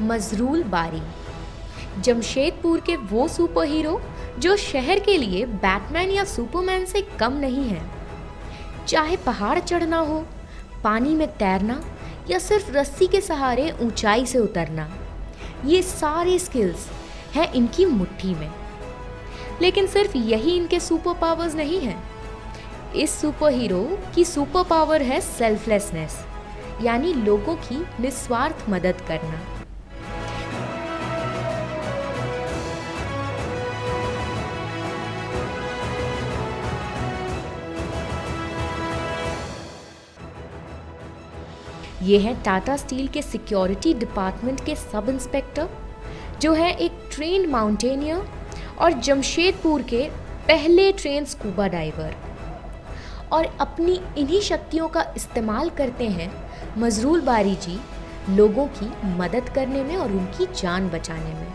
मजरूल बारी, जमशेदपुर के वो सुपर हीरो जो शहर के लिए बैटमैन या सुपरमैन से कम नहीं है। चाहे पहाड़ चढ़ना हो, पानी में तैरना या सिर्फ रस्सी के सहारे ऊंचाई से उतरना, ये सारे स्किल्स हैं इनकी मुट्ठी में। लेकिन सिर्फ यही इनके सुपर पावर्स नहीं हैं। इस सुपर हीरो की सुपर पावर है सेल्फलेसनेस, यानी लोगों की निस्वार्थ मदद करना। ये है टाटा स्टील के सिक्योरिटी डिपार्टमेंट के सब इंस्पेक्टर, जो है एक ट्रेन्ड माउंटेनियर और जमशेदपुर के पहले ट्रेन स्कूबा डाइवर। और अपनी इन्हीं शक्तियों का इस्तेमाल करते हैं मजरूल बारी जी लोगों की मदद करने में और उनकी जान बचाने में।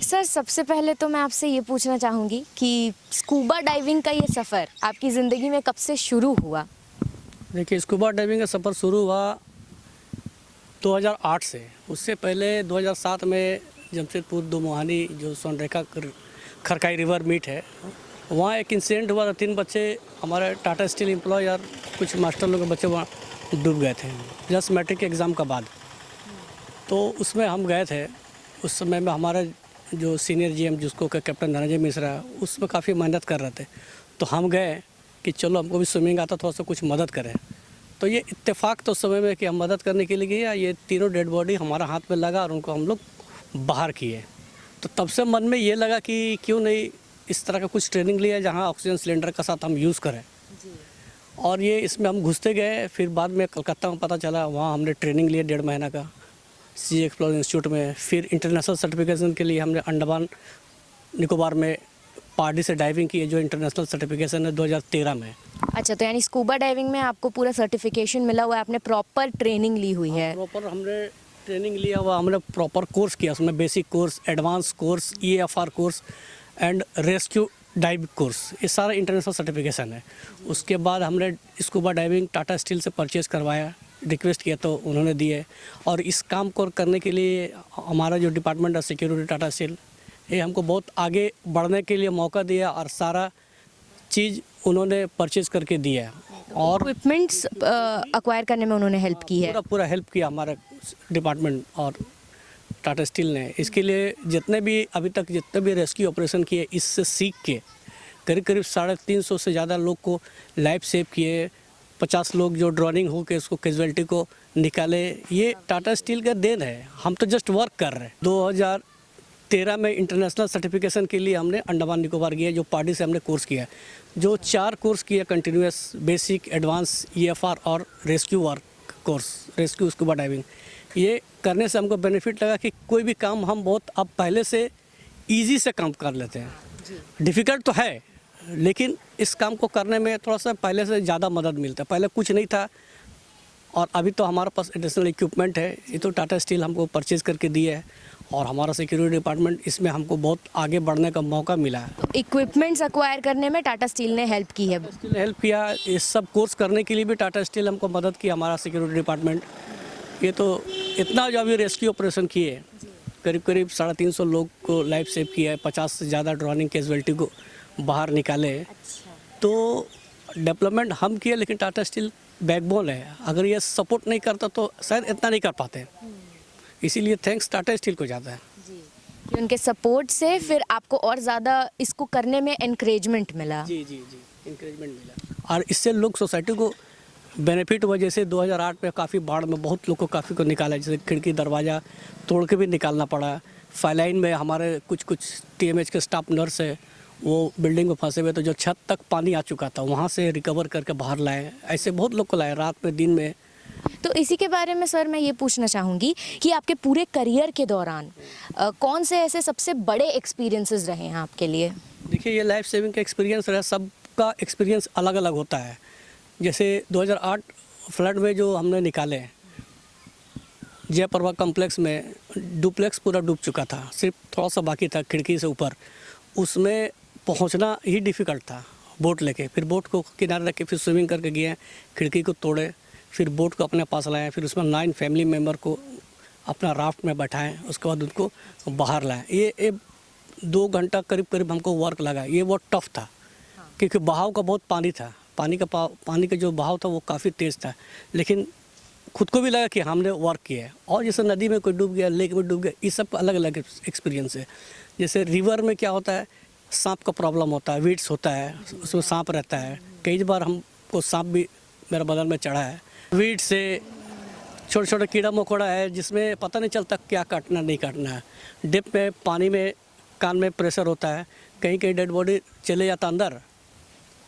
सर, सबसे पहले तो मैं आपसे ये पूछना चाहूँगी कि स्कूबा डाइविंग का ये सफ़र आपकी ज़िंदगी में कब से शुरू हुआ? देखिए, स्कूबा डाइविंग का सफ़र शुरू हुआ 2008 से। उससे पहले 2007 में जमशेदपुर दो मोहानी जो सोनरेखा खरकाई रिवर मीट है, वहाँ एक इंसिडेंट हुआ था। 3 बच्चे हमारे टाटा स्टील एम्प्लॉय और कुछ मास्टर लोग के बच्चे वहाँ डूब गए थे जस्ट मैट्रिक के एग्ज़ाम का बाद। तो उसमें हम गए थे। उस समय में हमारा जो सीनियर जीएम जिसको कैप्टन धनंजय मिश्रा, उसमें काफ़ी मेहनत कर रहे थे। तो हम गए कि चलो हमको भी स्विमिंग आता, थोड़ा सा कुछ मदद करें। तो ये इत्तेफाक तो उस समय में कि हम मदद करने के लिए गए, ये तीनों डेड बॉडी हमारा हाथ में लगा और उनको हम लोग बाहर किए। तो तब से मन में ये लगा कि क्यों नहीं इस तरह का कुछ ट्रेनिंग लिया जहाँ ऑक्सीजन सिलेंडर का साथ हम यूज़ करें जी। और ये इसमें हम घुसते गए। फिर बाद में कलकत्ता में पता चला, वहाँ हमने ट्रेनिंग लिया 1.5 महीना का सी एक्सप्लोर इंस्टीट्यूट में। फिर इंटरनेशनल सर्टिफिकेशन के लिए हमने अंडमान निकोबार में पार्डी से डाइविंग की, जो इंटरनेशनल सर्टिफिकेशन है 2013 में। अच्छा, तो यानी स्कूबा डाइविंग में आपको पूरा सर्टिफिकेशन मिला हुआ है, आपने प्रॉपर ट्रेनिंग ली हुई है? प्रॉपर हमने ट्रेनिंग लिया हुआ, हमने प्रॉपर कोर्स किया। उसमें basic course, advance course, EFR course and rescue dive course, ये सारा इंटरनेशनल सर्टिफिकेशन है। उसके बाद हमने स्कूबा डाइविंग टाटा स्टील से परचेज़ करवाया, रिक्वेस्ट किया तो उन्होंने दिए। और इस काम को करने के लिए हमारा जो डिपार्टमेंट है सिक्योरिटी टाटा स्टील, ये हमको बहुत आगे बढ़ने के लिए मौका दिया और सारा चीज़ उन्होंने परचेज़ करके दिया। और इक्विपमेंट्स अक्वायर करने में उन्होंने हेल्प की है? पूरा हेल्प किया हमारा डिपार्टमेंट और टाटा स्टील ने। इसके लिए जितने भी रेस्क्यू ऑपरेशन किए, इससे सीख के करीब 350 से ज़्यादा लोग को लाइफ सेव किए। 50 लोग जो ड्रॉनिंग हो के उसको कैजुअलिटी को निकाले, ये टाटा स्टील का देन है। हम तो जस्ट वर्क कर रहे हैं। 2013 में इंटरनेशनल सर्टिफिकेशन के लिए हमने अंडमान निकोबार गया, जो पार्टी से हमने कोर्स किया, जो 4 कोर्स किया कंटिन्यूस, बेसिक, एडवांस, EFR और rescue work course, rescue scuba diving. ये करने से हमको बेनिफिट लगा कि कोई भी काम हम बहुत अब पहले से ईजी से काम कर लेते हैं। डिफ़िकल्ट तो है, लेकिन इस काम को करने में थोड़ा सा पहले से ज़्यादा मदद मिलता है। पहले कुछ नहीं था और अभी तो हमारे पास एडिशनल इक्विपमेंट है। ये तो टाटा स्टील हमको परचेज़ करके दिया है और हमारा सिक्योरिटी डिपार्टमेंट, इसमें हमको बहुत आगे बढ़ने का मौका मिला है। इक्विपमेंट्स अक्वायर करने में टाटा स्टील ने हेल्प की है? स्टील ने हेल्प किया। इस सब कोर्स करने के लिए भी टाटा स्टील हमको मदद की, हमारा सिक्योरिटी डिपार्टमेंट। ये तो इतना जो अभी रेस्क्यू ऑपरेशन किए, करीब 350 लोग को लाइफ सेव किया है, 50 से ज़्यादा ड्रॉनिंग कैजुअलिटी को बाहर निकाले। अच्छा। तो डेवलपमेंट हम किए, लेकिन टाटा स्टील बैकबोन है। अगर ये सपोर्ट नहीं करता तो शायद इतना नहीं कर पाते। इसीलिए थैंक्स टाटा स्टील को जाता है कि उनके सपोर्ट से फिर आपको और ज़्यादा इसको करने में एनकरेजमेंट मिला। जी, एनकरेजमेंट मिला। और इससे लोग सोसाइटी को बेनिफिट हुआ। जैसे 2008 में काफ़ी बाढ़ में बहुत लोग को काफ़ी को निकाला, जैसे खिड़की दरवाज़ा तोड़ के भी निकालना पड़ा। फाइलाइन में हमारे कुछ TMH के स्टाफ नर्स है, वो बिल्डिंग में फंसे हुए, तो जो छत तक पानी आ चुका था वहाँ से रिकवर करके बाहर लाए। ऐसे बहुत लोग को लाए, रात में दिन में। तो इसी के बारे में सर मैं ये पूछना चाहूँगी कि आपके पूरे करियर के दौरान कौन से ऐसे सबसे बड़े एक्सपीरियंसेस रहे हैं आपके लिए? देखिए, ये लाइफ सेविंग का एक्सपीरियंस रहा, सबका एक्सपीरियंस अलग अलग होता है। जैसे 2008 फ्लड में जो हमने निकाले, जयप्रभा कॉम्प्लेक्स में डुप्लेक्स पूरा डूब चुका था, सिर्फ थोड़ा सा बाकी था खिड़की से ऊपर, उसमें पहुंचना ही डिफ़िकल्ट था बोट लेके। फिर बोट को किनारे रख के फिर स्विमिंग करके गए, खिड़की को तोड़े, फिर बोट को अपने पास लाए, फिर उसमें 9 फैमिली मेम्बर को अपना राफ्ट में बैठाएं, उसके बाद उनको बाहर लाएं। ये 2 घंटा करीब हमको वर्क लगा। ये बहुत टफ था क्योंकि बहाव का बहुत पानी था, पानी का जो बहाव था वो काफ़ी तेज़ था, लेकिन खुद को भी लगा कि हमने वर्क किया है। और जैसे नदी में कोई डूब गया, लेक में डूब गया, ये सब अलग अलग एक्सपीरियंस है। जैसे रिवर में क्या होता है, सांप का प्रॉब्लम होता है, वीड्स होता है, उसमें सांप रहता है। कई बार हमको सांप भी मेरा बदन में चढ़ा है। वीड से छोटे छोटे कीड़ा मकोड़ा है जिसमें पता नहीं चलता क्या काटना नहीं काटना है। डिप में पानी में कान में प्रेशर होता है, कहीं कहीं डेड बॉडी चले जाता अंदर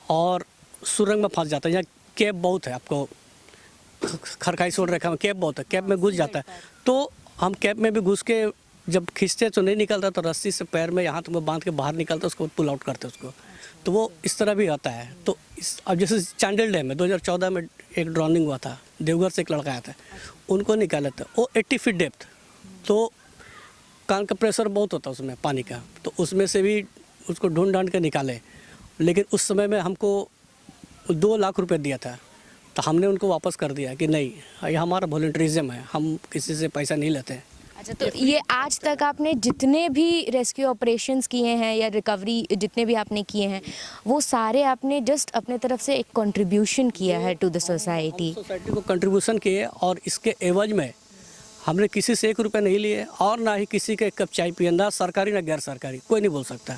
और सुरंग में फंस जाता है। यहाँ कैप बहुत है, आपको खरकाई सोड रेखा में कैप बहुत है, कैप में घुस जाता है। तो हम कैप में भी घुस के जब खींचते तो नहीं निकलता, तो रस्सी से पैर में यहाँ तक बांध के बाहर निकलता, उसको पुल आउट करते उसको। तो वो इस तरह भी आता है। तो अब जैसे चांडिल डैम में 2014 में एक ड्रॉनिंग हुआ था, देवघर से एक लड़का आया था, उनको निकाला था। वो 80 फीट डेप्थ, तो कान का प्रेशर बहुत होता है उसमें पानी का, तो उसमें से भी उसको ढूंढ ढांढ के निकाले। लेकिन उस समय में हमको 2 लाख रुपए दिया था, तो हमने उनको वापस कर दिया कि नहीं, ये हमारा वॉलंटरिज्म है, हम किसी से पैसा नहीं लेते हैं। अच्छा, तो ये आज तक आपने जितने भी रेस्क्यू ऑपरेशंस किए हैं या रिकवरी जितने भी आपने किए हैं, वो सारे आपने जस्ट अपने तरफ से एक कंट्रीब्यूशन किया है टू द सोसाइटी को कंट्रीब्यूशन किए, और इसके एवज में हमने किसी से 1 रुपया नहीं लिए, और ना ही किसी के 1 कप चाय पिए, ना सरकारी ना गैर सरकारी, कोई नहीं बोल सकता।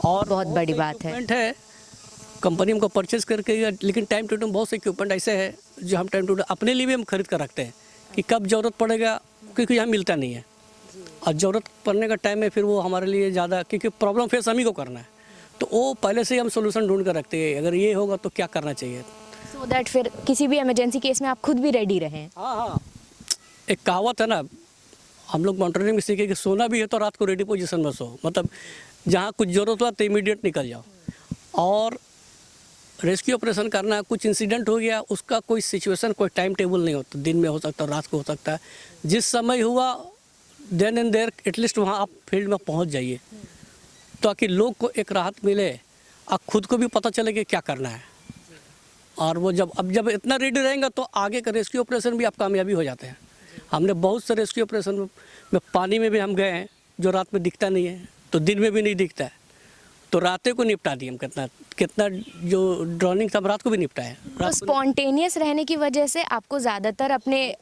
और बहुत बड़ी बात है। कंपनी हमको परचेज करके, लेकिन टाइम टू टाइम बहुत से इक्विपमेंट ऐसे है जो हम टाइम टू टाइम अपने लिए भी हम खरीद कर रखते हैं कि कब ज़रूरत पड़ेगा, क्योंकि यहाँ मिलता नहीं है, और ज़रूरत पड़ने का टाइम में फिर वो हमारे लिए ज़्यादा, क्योंकि प्रॉब्लम फेस हम ही को करना है, तो वो पहले से ही हम सोल्यूशन ढूंढ कर रखते हैं, अगर ये होगा तो क्या करना चाहिए, सो दैट फिर किसी भी इमरजेंसी केस में आप खुद भी रेडी रहें। हाँ, एक कहावत है ना, हम लोग माउंटेनियरिंग में सीखे कि सोना भी है तो रात को रेडी पोजीशन में सो, मतलब जहाँ कुछ ज़रूरत हुआ तो इमीडिएट निकल जाओ। और रेस्क्यू ऑपरेशन करना, कुछ इंसिडेंट हो गया, उसका कोई सिचुएशन, कोई टाइम टेबल नहीं होता, दिन में हो सकता है, रात को हो सकता है, जिस समय हुआ देन एंड देयर एटलीस्ट वहाँ आप फील्ड में पहुँच जाइए, ताकि लोग को एक राहत मिले और खुद को भी पता चले कि क्या करना है। और वो जब इतना रेडी रहेंगे तो आगे का रेस्क्यू ऑपरेशन भी आप कामयाबी हो जाते हैं। हमने बहुत से रेस्क्यू ऑपरेशन में पानी में भी हम गए हैं, जो रात में दिखता नहीं है, तो दिन में भी नहीं दिखता है, तो रातें को निपटा दी हम। कितना जो ड्रॉनिंग था रात को भी निपटा है। तो स्पॉन्टेनियस रहने की वजह से आपको ज़्यादातर अपने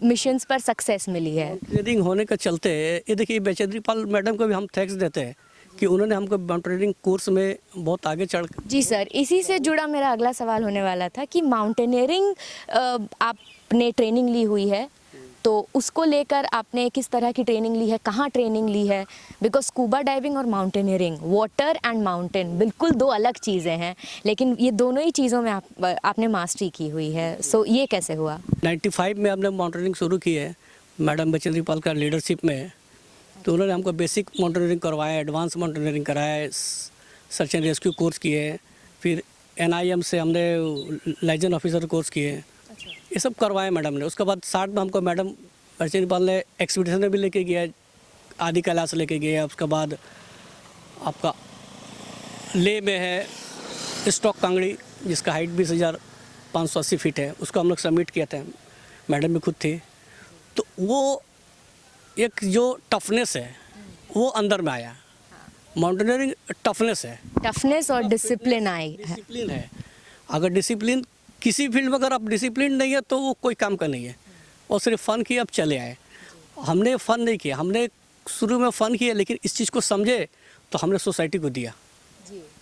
मिशंस पर सक्सेस मिली है। ट्रेनिंग होने के चलते, ये देखिए बैचेंद्री पाल मैडम को भी हम थैंक्स देते हैं कि उन्होंने हमको माउंटेनियरिंग कोर्स में बहुत आगे चढ़। जी सर, इसी से जुड़ा मेरा अगला सवाल होने वाला था कि माउंटेनियरिंग आपने ट्रेनिंग ली हुई है, तो उसको लेकर आपने किस तरह की ट्रेनिंग ली है, कहाँ ट्रेनिंग ली है? बिकॉज स्कूबा डाइविंग और माउंटेनियरिंग, वाटर एंड माउंटेन बिल्कुल 2 अलग चीज़ें हैं, लेकिन ये दोनों ही चीज़ों में आपने मास्टरी की हुई है। सो ये कैसे हुआ? 95 में हमने माउंटेनियरिंग शुरू की है मैडम बैचेंद्री पाल का लीडरशिप में। तो उन्होंने हमको बेसिक माउंटेनियरिंग करवाया, एडवांस माउंटेनियरिंग कराया, सर्च एंड रेस्क्यू कोर्स किए, फिर NIM से हमने लाइजन ऑफिसर कोर्स किए, ये सब करवाए मैडम ने। उसके बाद 60 में हमको मैडम बैचेंद्री पाल ने एक्सपीडिशन में भी लेके गया, आदि कैलाश लेके गया। उसके बाद आपका ले में है स्टॉक कांगड़ी, जिसका हाइट 20,580 फीट है, उसको हम लोग सबमिट किया था, मैडम भी खुद थी। तो वो एक जो टफनेस है वो अंदर में आया। माउंटेनियरिंग टफनेस है, टफनेस और डिसिप्लिन डिसिप्लिन है। अगर डिसिप्लिन किसी फील्ड में, अगर आप डिसिप्लिन नहीं है तो वो कोई काम का नहीं है, और सिर्फ फ़न किया अब चले आए। हमने फ़न नहीं किया, हमने शुरू में फ़न किया, लेकिन इस चीज़ को समझे तो हमने सोसाइटी को दिया।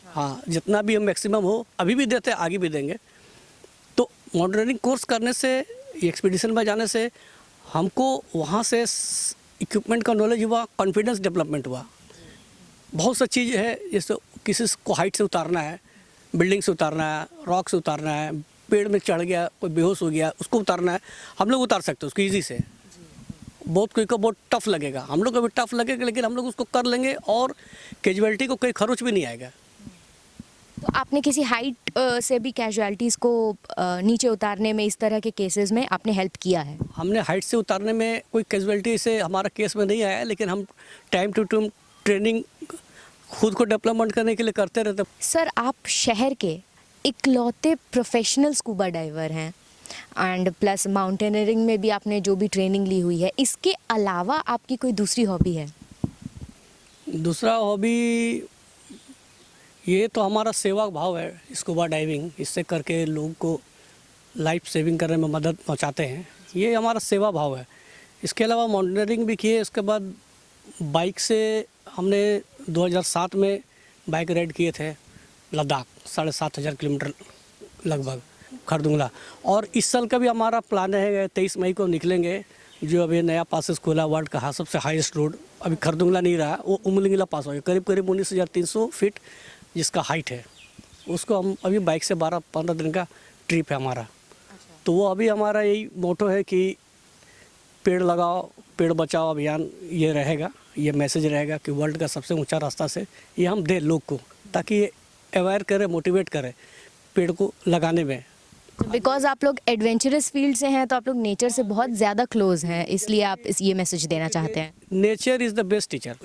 हाँ, जितना भी हम मैक्सिमम हो अभी भी देते हैं, आगे भी देंगे। तो माउंटेनियरिंग कोर्स करने से, एक्सपीडिशन में जाने से हमको वहाँ से इक्विपमेंट का नॉलेज हुआ, कॉन्फिडेंस डेवलपमेंट हुआ। बहुत सी चीज़ है, जैसे किसी को हाइट से उतारना है, बिल्डिंग से उतारना है, रॉक से उतारना है, पेड़ में चढ़ गया, कोई बेहोश हो गया, उसको उतारना है, हम लोग उतार सकते हैं उसको ईजी से। बहुत कोई को बहुत टफ लगेगा, हम लोग को भी टफ लगेगा, लेकिन हम लोग उसको कर लेंगे और कैजुअलिटी को कोई खरोच भी नहीं आएगा। तो आपने किसी हाइट से भी कैजुअलिटीज़ को नीचे उतारने में, इस तरह के केसेस में आपने हेल्प किया है? हमने हाइट से उतारने में कोई कैजुअलिटी से हमारा केस में नहीं आया, लेकिन हम टाइम टू टाइम ट्रेनिंग खुद को डेवलपमेंट करने के लिए करते रहते। सर, आप शहर के इकलौते प्रोफेशनल स्कूबा डाइवर हैं एंड प्लस माउंटेनियरिंग में भी आपने जो भी ट्रेनिंग ली हुई है, इसके अलावा आपकी कोई दूसरी हॉबी है? दूसरा हॉबी ये तो हमारा सेवा भाव है, स्कूबा डाइविंग। इससे करके लोगों को लाइफ सेविंग करने में मदद पहुंचाते हैं, ये हमारा सेवा भाव है। इसके अलावा माउंटेनियरिंग भी किए। इसके बाद बाइक से हमने 2007 में बाइक राइड किए थे लद्दाख, 7,500 किलोमीटर लगभग, खरदुंगला। और इस साल का भी हमारा प्लान है, 23 मई को निकलेंगे। जो अभी नया पासेस खोला वर्ल्ड का सबसे हाईएस्ट रोड, अभी खरदुंगला नहीं रहा, वो उमलिंगला पास हो गया, करीब करीब 19,300 फीट जिसका हाइट है। उसको हम अभी बाइक से 12-15 दिन का ट्रिप है हमारा। तो वो अभी हमारा यही मोटो है कि पेड़ लगाओ पेड़ बचाओ अभियान, ये रहेगा, ये मैसेज रहेगा कि वर्ल्ड का सबसे ऊंचा रास्ता से ये हम दे लोग को, ताकि ये अवेयर करें, मोटिवेट करें पेड़ को लगाने में। बिकॉज आप लोग एडवेंचरस फील्ड से हैं, तो आप लोग नेचर से बहुत ज़्यादा क्लोज हैं, इसलिए आप ये मैसेज देना चाहते हैं। Nature is the best teacher.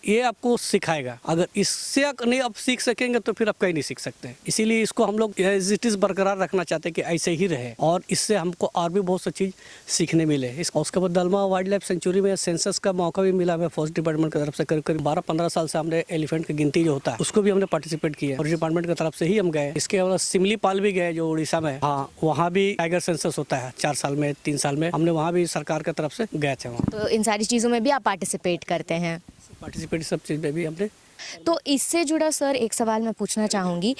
ये आपको सिखाएगा, अगर इससे नहीं आप सीख सकेंगे तो फिर आप कहीं नहीं सीख सकते। इसीलिए इसको हम लोग एज इट इज़ बरकरार रखना चाहते हैं कि ऐसे ही रहे, और इससे हमको और भी बहुत सी चीज़ सीखने मिले। उसके बाद दलमा वाइल्ड लाइफ सेंचुरी में सेंसस का मौका भी मिला हमें फॉरेस्ट डिपार्टमेंट की तरफ से। करीब करीब 12-15 साल से हमने एलिफेंट की गिनती जो होता है उसको भी हमने पार्टिसिपेट किया, फॉरेस्ट डिपार्टमेंट की तरफ से ही हम गए। इसके अलावा सिमलीपाल भी गए जो उड़ीसा में, हाँ वहाँ भी टाइगर सेंसस होता है 4 साल में, 3 साल में, हमने वहाँ भी सरकार की तरफ से गए थे वहाँ। तो इन सारी चीज़ों में भी आप पार्टिसिपेट करते हैं? पार्टिसिपेट सब चीज़ में भी हमने। तो इससे जुड़ा सर एक सवाल मैं पूछना चाहूँगी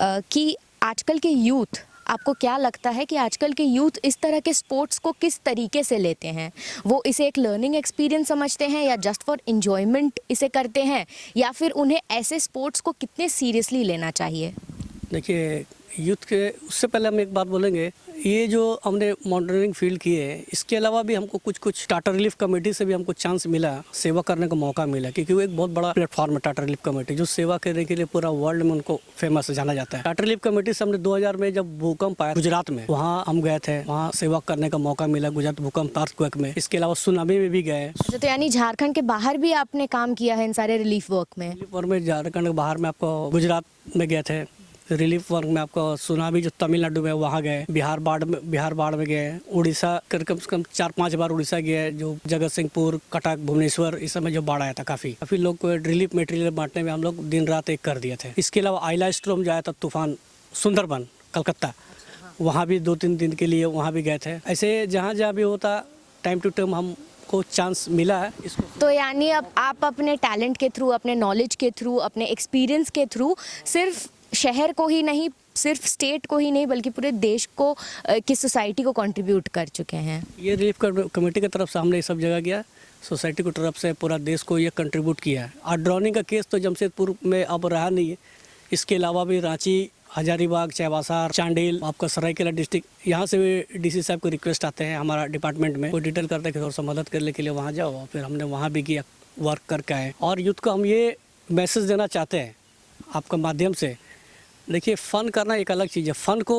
कि आजकल के यूथ, आपको क्या लगता है कि आजकल के यूथ इस तरह के स्पोर्ट्स को किस तरीके से लेते हैं? वो इसे एक लर्निंग एक्सपीरियंस समझते हैं या जस्ट फॉर एंजॉयमेंट इसे करते हैं, या फिर उन्हें ऐसे स्पोर्ट्स को कितने सीरियसली लेना चाहिए? देखिए, यूथ के उससे पहले हम एक बात बोलेंगे, ये जो हमने माउंटेनियरिंग फील्ड की है, इसके अलावा भी हमको कुछ टाटा रिलीफ कमेटी से भी हमको चांस मिला, सेवा करने का मौका मिला, क्योंकि वो एक बहुत बड़ा प्लेटफॉर्म है टाटा रिलीफ कमेटी, जो सेवा करने के लिए पूरा वर्ल्ड में उनको फेमस जाना जाता है। टाटा रिलीफ कमेटी से हमने 2000 में जब भूकंप आया गुजरात में, वहाँ हम गए थे, वहाँ सेवा करने का मौका मिला गुजरात भूकंप अर्थक्वेक में। इसके अलावा सुनामी में भी गए। तो यानी झारखंड के बाहर भी आपने काम किया है इन सारे रिलीफ वर्क में? रिलीफ वर्क में झारखंड के बाहर में आपको गुजरात में गए थे, रिलीफ वर्क में आपको सुनामी जो तमिलनाडु में वहाँ गए, बिहार बाढ़ में गए, उड़ीसा कम से कम 4-5 बार उड़ीसा गए, जो जगत सिंहपुर, कटक, भुवनेश्वर, इस समय जो बाढ़ आया था काफ़ी लोग को रिलीफ मटेरियल बांटने में हम लोग दिन रात एक कर दिए थे। इसके अलावा आइला स्ट्रोम जो आया था तूफान, सुंदरबन कलकत्ता, वहाँ भी 2-3 दिन के लिए वहाँ भी गए थे। ऐसे जहाँ जहाँ भी होता टाइम टू टाइम हम को चांस मिला है इसको। तो यानी अब आप अपने टैलेंट के थ्रू, अपने नॉलेज के थ्रू, अपने एक्सपीरियंस के थ्रू सिर्फ शहर को ही नहीं, सिर्फ स्टेट को ही नहीं, बल्कि पूरे देश को की सोसाइटी को कंट्रीब्यूट कर चुके हैं। ये रिलीफ कमेटी की तरफ से हमने सब जगह किया, सोसाइटी की तरफ से पूरा देश को ये कंट्रीब्यूट किया है। और ड्रोनिंग का केस तो जमशेदपुर में अब रहा नहीं है, इसके अलावा भी रांची, हजारीबाग, चाईबासा, चांडिल, आपका सरायकेला डिस्ट्रिक्ट, यहाँ से भी डीसी साहब को रिक्वेस्ट आते हैं हमारा डिपार्टमेंट में, कोई डिटेल करते हैं कि थोड़ा सा मदद करने के लिए वहाँ जाओ। फिर हमने वहाँ भी किया, वर्क करके आए। और यूथ को हम ये मैसेज देना चाहते हैं आपका माध्यम से, देखिए फ़न करना एक अलग चीज़ है। फ़न को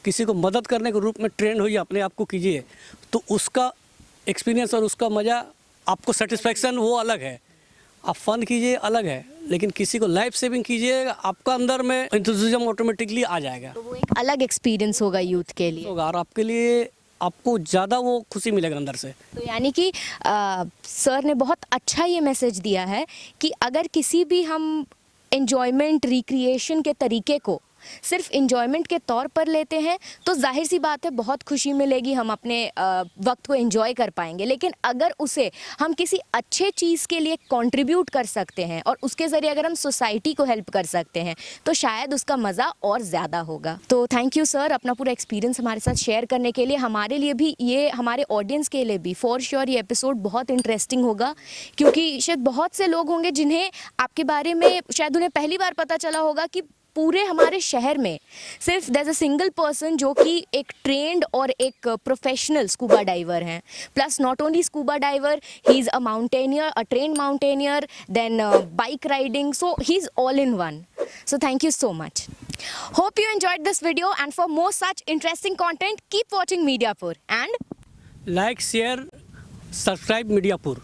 किसी को मदद करने के रूप में ट्रेंड होइए, अपने आप को कीजिए, तो उसका एक्सपीरियंस और उसका मज़ा, आपको सेटिस्फैक्शन वो अलग है। आप फ़न कीजिए अलग है, लेकिन किसी को लाइफ सेविंग कीजिए, आपका अंदर में एंथुसिज्म ऑटोमेटिकली आ जाएगा, तो वो एक अलग एक्सपीरियंस होगा यूथ के लिए, और आपके लिए आपको ज़्यादा वो खुशी मिलेगा अंदर से। तो यानी कि सर ने बहुत अच्छा ये मैसेज दिया है कि अगर किसी भी हम एन्जॉयमेंट, रिक्रिएशन के तरीके को सिर्फ एन्जॉयमेंट के तौर पर लेते हैं तो जाहिर सी बात है बहुत खुशी मिलेगी, हम अपने वक्त को एंजॉय कर पाएंगे। लेकिन अगर उसे हम किसी अच्छे चीज़ के लिए कंट्रीब्यूट कर सकते हैं और उसके ज़रिए अगर हम सोसाइटी को हेल्प कर सकते हैं तो शायद उसका मज़ा और ज़्यादा होगा। तो थैंक यू सर, अपना पूरा एक्सपीरियंस हमारे साथ शेयर करने के लिए। हमारे लिए भी ये, हमारे ऑडियंस के लिए भी फॉर श्योर ये एपिसोड बहुत इंटरेस्टिंग होगा, क्योंकि शायद बहुत से लोग होंगे जिन्हें आपके बारे में शायद उन्हें पहली बार पता चला होगा कि पूरे हमारे शहर में सिर्फ there is a single person जो कि एक ट्रेंड और एक प्रोफेशनल स्कूबा डाइवर हैं. Plus not only scuba diver, he is a mountaineer, a trained mountaineer, then bike riding, so he's all in one. So thank you so much. Hope you enjoyed this video, and for more such interesting content, keep watching Mediapur and like share subscribe मीडियापुर.